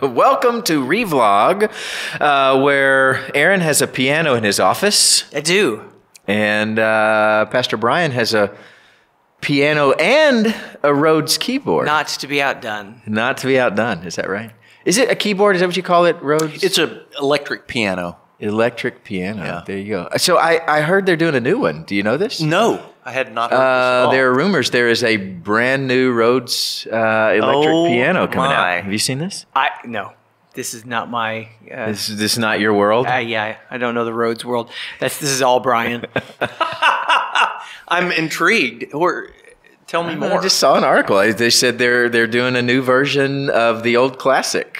Welcome to Revlog, where Aaron has a piano in his office. I do. And Pastor Bryan has a piano and a Rhodes keyboard. Not to be outdone. Not to be outdone. Is that right? Is it a keyboard? Is that what you call it, Rhodes? It's an electric piano. Electric piano. Yeah. There you go. So I heard they're doing a new one. Do you know this? No, I had not heard this at all. There are rumors there is a brand new Rhodes electric piano coming out. Have you seen this? No. This is not my... This is not your world? Yeah, I don't know the Rhodes world. This is all Bryan. I'm intrigued. Tell me more. I just saw an article. They said they're doing a new version of the old classic.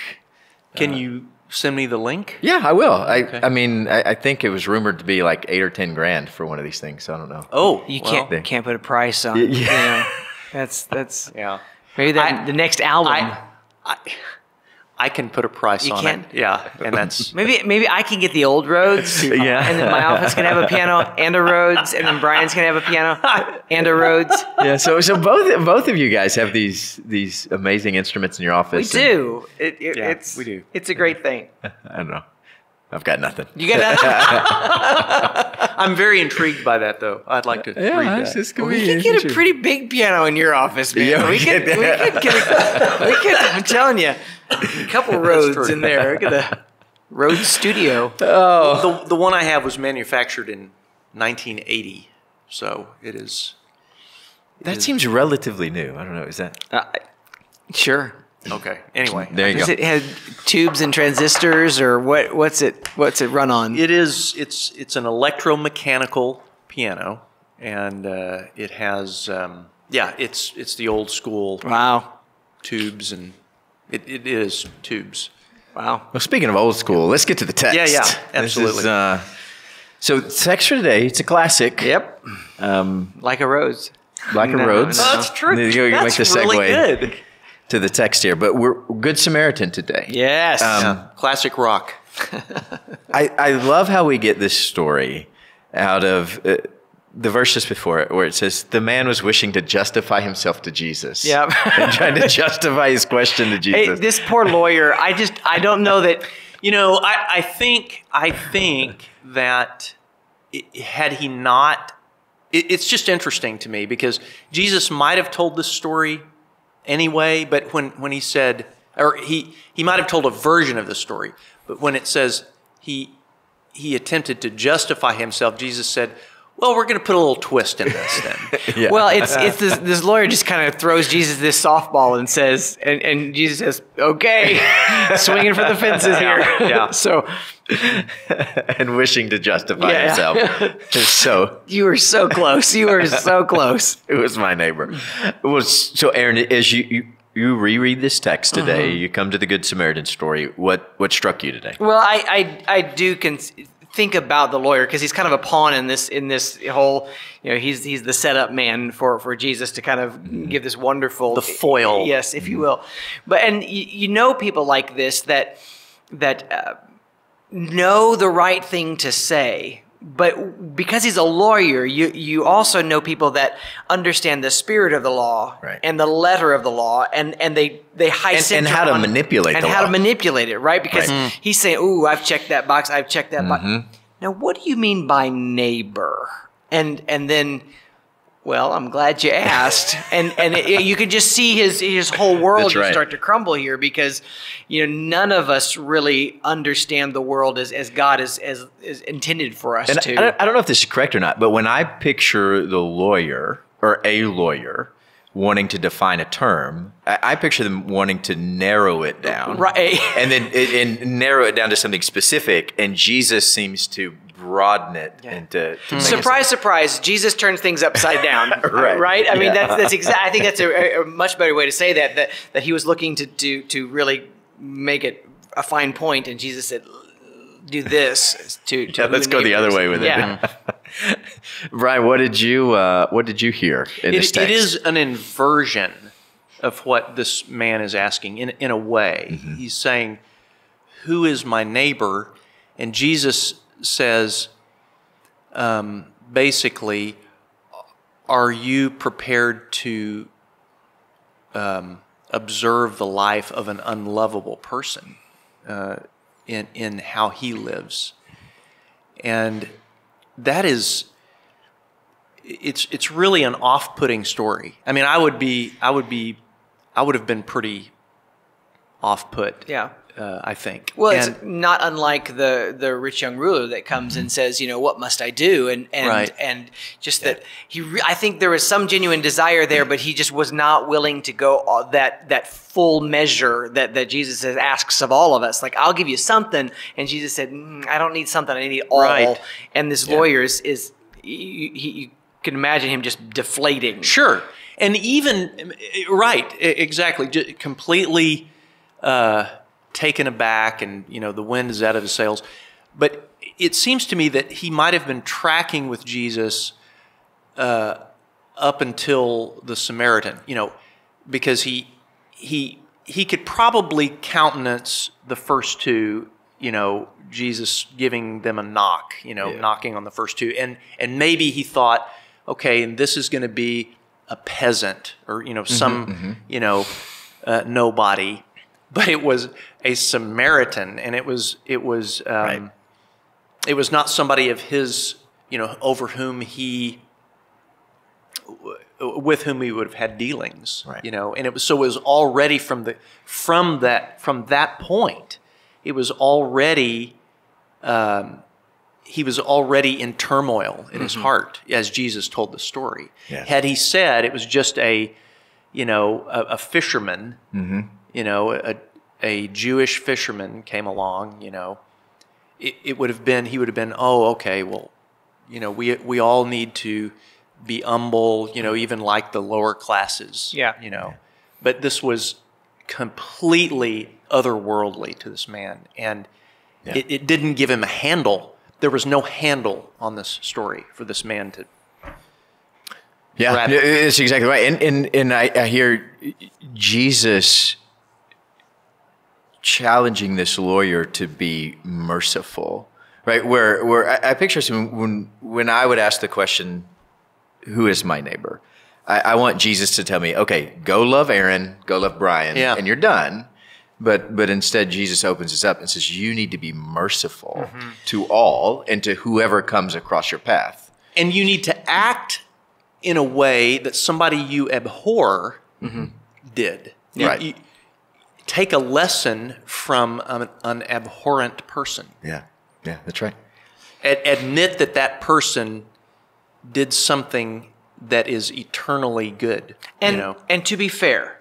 Can you send me the link? Yeah, I will. Okay. I mean, I think it was rumored to be like $8 or $10 for one of these things. So I don't know. Oh, You can't put a price on. Yeah. You know, that's yeah. maybe the next album. I can put a price on can? it. Yeah, and that's Maybe I can get the old Rhodes. Yeah. And then my office can have a piano and a Rhodes, and then Bryan's can have a piano and a Rhodes. Yeah. So both of you guys have these amazing instruments in your We office. do. we do. It's a great thing. I don't know. I've got nothing. You got that? I'm very intrigued by that, though. I'd like to read that. We could get a pretty big piano in your office, man. Yeah, we could I'm telling you, a couple Rhodes in there. Look at the Rhodes studio. Oh, The one I have was manufactured in 1980, so it is. that seems relatively new. I don't know. Is that? Sure. Okay. Anyway, There you Does go. it have tubes and transistors, or what's it run on? it is. It's an electromechanical piano, and it has. It's the old school Wow. tubes, and it is tubes. Wow. Well, speaking of old school, let's get to the text. Yeah, This absolutely. is, so text for today. It's a classic. Yep. Like a Rhodes. Like a No, Rhodes. no, no. That's true. You make That's the segue really good. to the text here, but we're Good Samaritan today. Yes. Classic rock. I love how we get this story out of the verse just before it, where it says the man was wishing to justify himself to Jesus. Yep. And trying to justify his question to Jesus. Hey, this poor lawyer. I don't know that. You know, I think that had he not, it's just interesting to me because Jesus might have told this story anyway, but when he said, or he might have told a version of the story, but when it says he attempted to justify himself, Jesus said, well, we're going to put a little twist in this then. Yeah. Well, it's this lawyer just kind of throws Jesus this softball and says, and Jesus says, okay, swinging for the fences here. Yeah. So and wishing to justify Yeah. himself. So you were so close. You were so close. it was my neighbor. So Aaron, as you reread this text today, you come to the Good Samaritan story. What struck you today? Well, I do think about the lawyer because he's kind of a pawn in this whole, he's the setup man for Jesus to kind of give this wonderful, The foil. yes, if you will. But and you know people like this that know the right thing to say. But because he's a lawyer, you also know people that understand the spirit of the law Right. and the letter of the law, and they high And how to manipulate and the how law. to manipulate it, right? Because Right. he's saying, "Ooh, I've checked that box. I've checked that box." Now, what do you mean by neighbor? And then, well, I'm glad you asked. and you could just see his whole world That's just right. start to crumble here because none of us really understand the world as God is intended for us And to. I don't know if this is correct or not, but when I picture the lawyer or a lawyer wanting to define a term, I picture them wanting to narrow it down. Right. And then and narrow it down to something specific. And Jesus seems to broaden it and to make it- Surprise, surprise! Jesus turns things upside down. Right. Right. I mean, Yeah. that's exact. I think that's a much better way to say that he was looking to really make it a fine point, and Jesus said, "Do this to Yeah, let's go the other way with it. Yeah. Bryan, what did you hear in this text? It is an inversion of what this man is asking in a way. He's saying, who is my neighbor? And Jesus says, basically, are you prepared to observe the life of an unlovable person in how he lives. And that is, it's really an off-putting story. I mean, I would have been pretty off-put. Yeah. I think. Well, it's not unlike the rich young ruler that comes and says, what must I do? And just that I think there was some genuine desire there, but he just was not willing to go that full measure that Jesus asks of all of us. Like, I'll give you something. And Jesus said, I don't need something. I need all. Right. And this lawyer is you can imagine him just deflating. Sure. And even, right, exactly, just completely taken aback, and the wind is out of his sails. But it seems to me that he might have been tracking with Jesus up until the Samaritan, because he could probably countenance the first two, Jesus giving them a knock, knocking on the first two, and maybe he thought, okay, and this is going to be a peasant or some nobody. But it was a Samaritan, and it was not somebody of his, with whom he would have had dealings, right. And it was already from that point, it was already he was already in turmoil in his heart as Jesus told the story. Yes. Had he said it was just a fisherman. A Jewish fisherman came along, it would have been, he would have been, oh, okay, well, we all need to be humble, even like the lower classes, Yeah. But this was completely otherworldly to this man, and it didn't give him a handle. There was no handle on this story for this man to. Yeah, it's exactly right. And I hear Jesus challenging this lawyer to be merciful, right? Where I picture when I would ask the question, who is my neighbor? I want Jesus to tell me, okay, go love Aaron, go love Bryan, and you're done. But instead, Jesus opens us up and says, you need to be merciful to all and to whoever comes across your path. And you need to act in a way that somebody you abhor did. Right. You take a lesson from an abhorrent person. Yeah, that's right. Admit that person did something that is eternally good. And to be fair,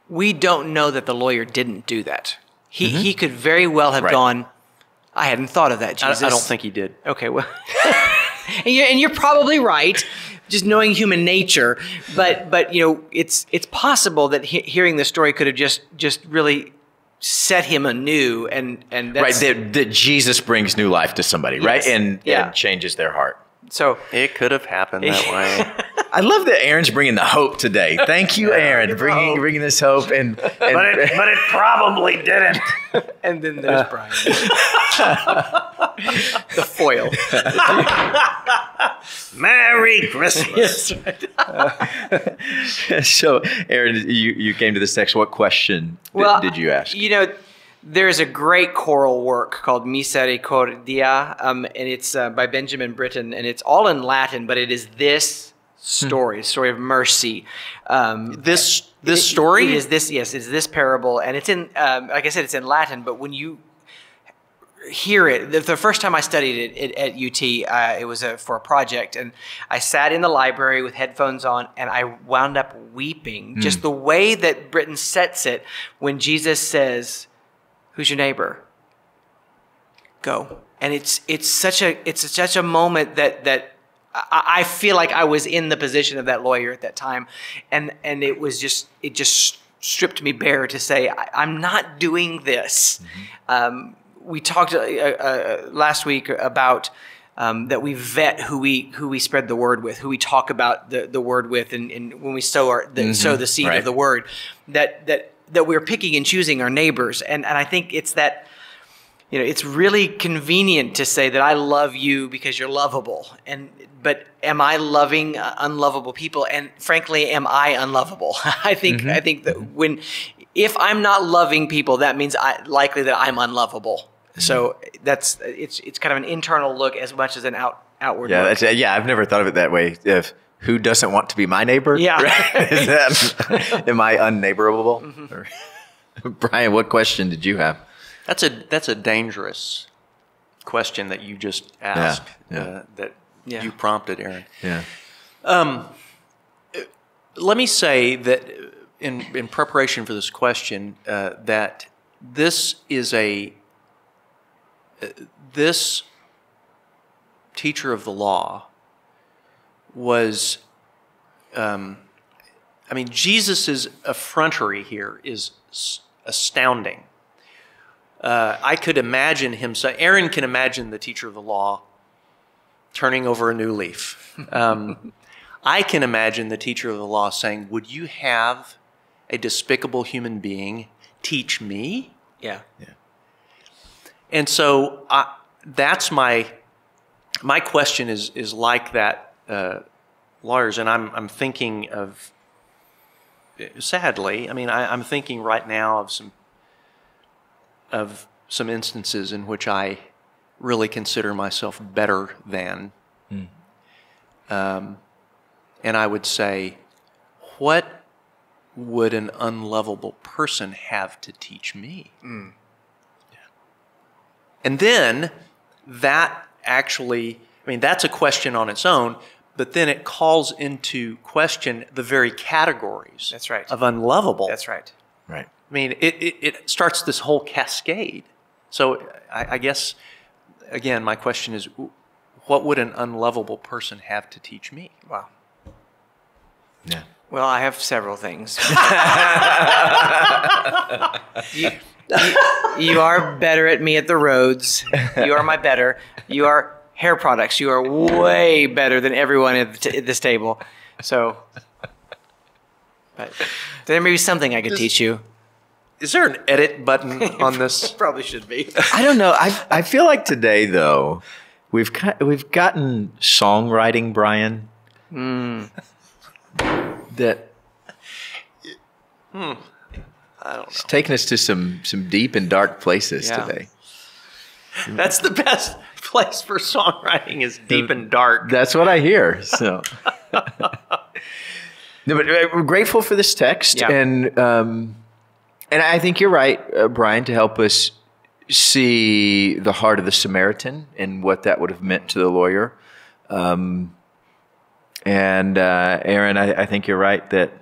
we don't know that the lawyer didn't do that. He could very well have gone, I hadn't thought of that, Jesus. I don't think he did. Okay, well, and you're probably right, just knowing human nature. But it's possible that hearing the story could have just really set him anew, and that's, right, that Jesus brings new life to somebody, right, and changes their heart. So it could have happened that way. I love that Aaron's bringing the hope today. Thank you, Aaron, bringing this hope. But it probably didn't. And then there's Bryan, the foil. Merry Christmas. So, Aaron, you came to this text. What question did you ask? There's a great choral work called Misericordia, and it's by Benjamin Britten, and it's all in Latin, but it is this story of mercy. This story? It is this, yes, it's this parable, and it's in, like I said, it's in Latin, but when you hear it, the first time I studied it at UT, it was for a project, and I sat in the library with headphones on, and I wound up weeping. Just the way that Britten sets it when Jesus says, who's your neighbor? Go. And it's such a moment that I feel like I was in the position of that lawyer at that time, and it just stripped me bare to say I'm not doing this. We talked last week about that we vet who we spread the word with, who we talk about the word with, and when we sow the seed of the word, that we're picking and choosing our neighbors, and I think it's that it's really convenient to say that I love you because you're lovable. But am I loving unlovable people? And frankly, am I unlovable? I think that if I'm not loving people, that means likely that I'm unlovable. So it's kind of an internal look as much as an outward look. I've never thought of it that way. If who doesn't want to be my neighbor? Yeah. Right? Am I unneighborable? Mm-hmm. Bryan, what question did you have? That's a dangerous question that you just asked. That you prompted, Aaron. Yeah. Let me say that in preparation for this question, that this teacher of the law was, Jesus' effrontery here is astounding. I could imagine him say, Aaron can imagine the teacher of the law turning over a new leaf. I can imagine the teacher of the law saying, would you have a despicable human being teach me? Yeah. And so that's my question is like that, lawyers, and I'm thinking of, sadly, I'm thinking right now of some instances in which I really consider myself better than. And I would say, what would an unlovable person have to teach me? And then that actually, that's a question on its own, but then it calls into question the very categories of unlovable. That's right. Right. It starts this whole cascade. So I guess, again, my question is, what would an unlovable person have to teach me? Wow. Yeah. Well, I have several things. You are better at me at the roads. You are my better. You are hair products. You are way better than everyone at this table. So, but there may be something I could teach you. Is there an edit button on this? Probably should be. I don't know. I feel like today, though, we've gotten songwriting, Bryan. That I don't know. It's taken us to some deep and dark places today. That's the best place for songwriting is deep and dark. That's what I hear. So, no, but we're grateful for this text, and I think you're right, Bryan, to help us see the heart of the Samaritan and what that would have meant to the lawyer. And Aaron, I think you're right that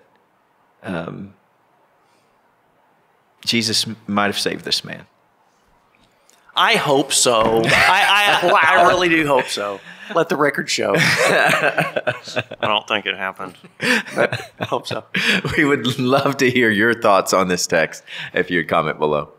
Jesus might have saved this man. I hope so. I really do hope so. Let the record show. I don't think it happened, but I hope so. We would love to hear your thoughts on this text if you'd comment below.